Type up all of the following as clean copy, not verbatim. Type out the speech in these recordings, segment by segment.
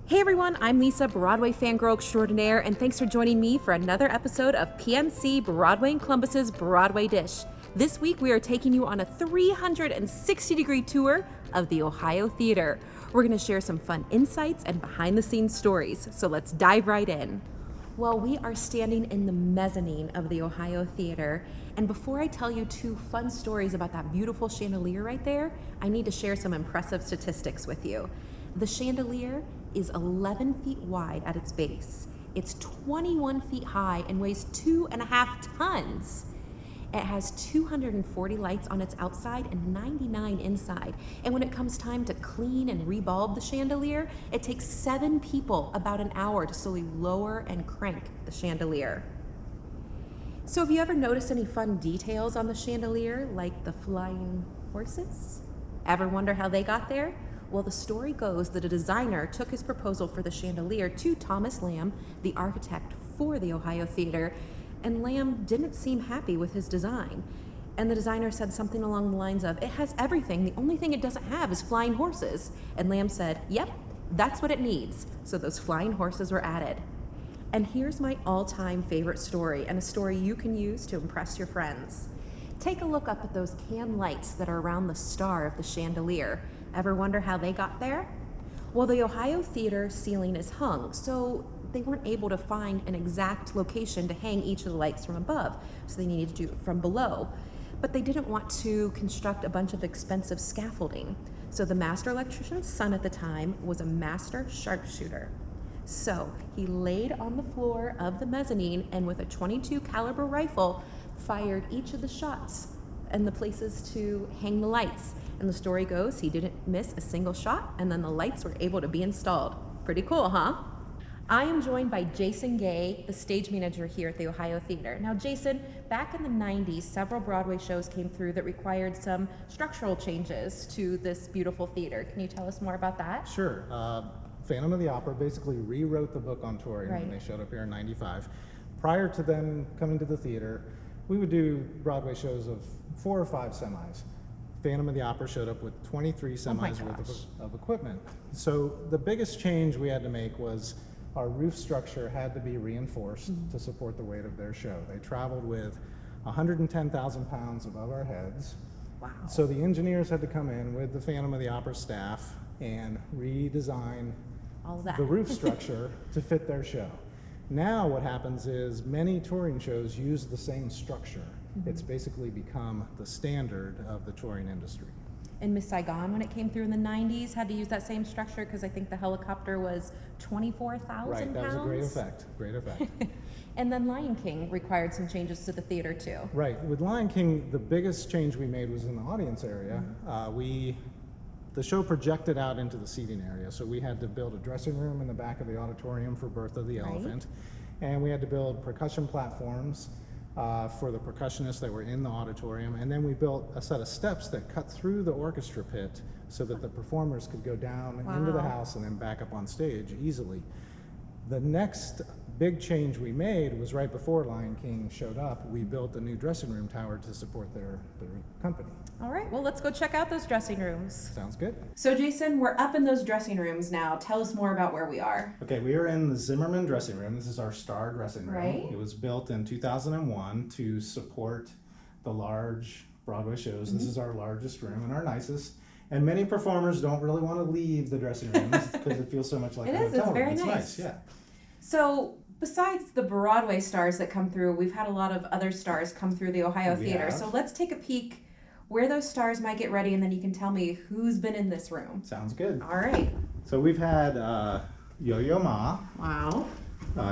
Hey everyone, I'm Lisa, Broadway fangirl extraordinaire, and thanks for joining me for another episode of PNC Broadway and Columbus's Broadway Dish. This week we are taking you on a 360-degree tour of the Ohio Theater. We're going to share some fun insights and behind-the-scenes stories, so let's dive right in. Well, we are standing in the mezzanine of the Ohio Theater, and before I tell you two fun stories about that beautiful chandelier right there, I need to share some impressive statistics with you. The chandelier is 11 feet wide at its base. It's 21 feet high and weighs 2.5 tons. It has 240 lights on its outside and 99 inside. And when it comes time to clean and rebulb the chandelier, it takes 7 people about an hour to slowly lower and crank the chandelier. So have you ever noticed any fun details on the chandelier, like the flying horses? Ever wonder how they got there? Well, the story goes that a designer took his proposal for the chandelier to Thomas Lamb, the architect for the Ohio Theater, and Lamb didn't seem happy with his design. And the designer said something along the lines of, "It has everything, the only thing it doesn't have is flying horses." And Lamb said, "Yep, that's what it needs." So those flying horses were added. And here's my all-time favorite story, and a story you can use to impress your friends. Take a look up at those can lights that are around the star of the chandelier. Ever wonder how they got there? Well, the Ohio Theater ceiling is hung, so they weren't able to find an exact location to hang each of the lights from above, so they needed to do it from below. But they didn't want to construct a bunch of expensive scaffolding. So the master electrician's son at the time was a master sharpshooter. So he laid on the floor of the mezzanine and with a .22 caliber rifle fired each of the shots and the places to hang the lights. And the story goes, he didn't miss a single shot, and then the lights were able to be installed. Pretty cool, huh? I am joined by Jason Gay, the stage manager here at the Ohio Theater. Now, Jason, back in the 90s, several Broadway shows came through that required some structural changes to this beautiful theater. Can you tell us more about that? Sure. Phantom of the Opera basically rewrote the book on touring Right. when they showed up here in '95. Prior to them coming to the theater, we would do Broadway shows of 4 or 5 semis. Phantom of the Opera showed up with 23 semis worth of equipment. So the biggest change we had to make was our roof structure had to be reinforced to support the weight of their show. They traveled with 110,000 pounds above our heads. Wow. So the engineers had to come in with the Phantom of the Opera staff and redesign All of that. the roof structure to fit their show. Now what happens is many touring shows use the same structure. It's basically become the standard of the touring industry. And Miss Saigon, when it came through in the 90s, had to use that same structure because I think the helicopter was 24,000 Right, that was a great effect, great effect. And then Lion King required some changes to the theater too. Right, with Lion King, the biggest change we made was in the audience area. The show projected out into the seating area, so we had to build a dressing room in the back of the auditorium for Birth of the Elephant, and we had to build percussion platforms for the percussionists that were in the auditorium, and then we built a set of steps that cut through the orchestra pit so that the performers could go down into the house and then back up on stage easily. The next big change we made was right before Lion King showed up. We built a new dressing room tower to support their company. All right, well, let's go check out those dressing rooms. Sounds good. So Jason, we're up in those dressing rooms now. Tell us more about where we are. Okay, we are in the Zimmerman dressing room. This is our star dressing room. Right. It was built in 2001 to support the large Broadway shows. This is our largest room and our nicest. And many performers don't really want to leave the dressing rooms because it feels so much like a hotel room. It's very It's nice. Yeah. So besides the Broadway stars that come through, we've had a lot of other stars come through the Ohio We Theater. have. So let's take a peek where those stars might get ready, and then you can tell me who's been in this room. Sounds good. All right. So we've had Yo-Yo Ma, Wow.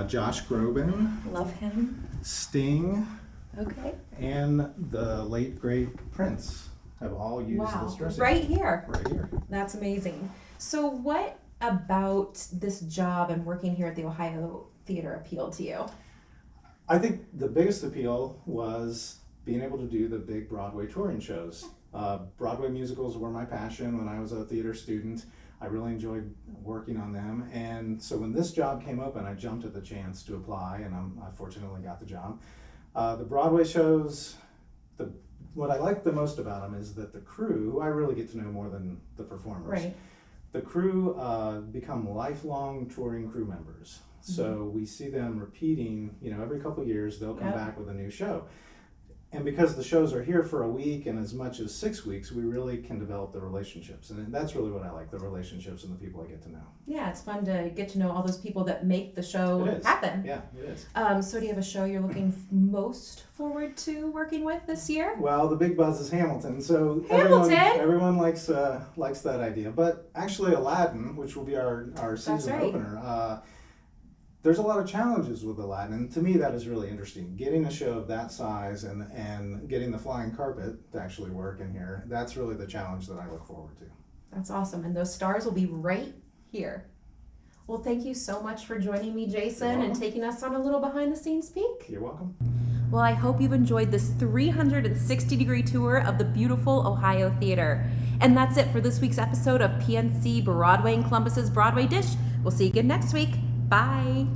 Josh Groban, Love him. Sting, Okay. and the late great Prince have all used this dressing Right room. here. Right here. That's amazing. So what about this job and working here at the Ohio Theater appealed to you? I think the biggest appeal was being able to do the big Broadway touring shows. Broadway musicals were my passion when I was a theater student. I really enjoyed working on them, and so when this job came open, I jumped at the chance to apply, and I fortunately got the job. The Broadway shows, what I like the most about them is that the crew, who I really get to know more than the performers, Right. The crew become lifelong touring crew members. So we see them repeating, every couple of years they'll come back with a new show. And because the shows are here for a week and as much as 6 weeks, we really can develop the relationships. And that's really what I like, the relationships and the people I get to know. Yeah, it's fun to get to know all those people that make the show happen. Yeah, it is. So do you have a show you're looking most forward to working with this year? Well, the big buzz is Hamilton. So everyone likes that idea. But actually Aladdin, which will be our season opener, there's a lot of challenges with Aladdin, and to me that is really interesting. Getting a show of that size and getting the flying carpet to actually work in here, that's really the challenge that I look forward to. That's awesome, and those stars will be right here. Well, thank you so much for joining me, Jason, and taking us on a little behind-the-scenes peek. You're welcome. Well, I hope you've enjoyed this 360-degree tour of the beautiful Ohio Theater. And that's it for this week's episode of PNC Broadway and Columbus's Broadway Dish. We'll see you again next week. Bye.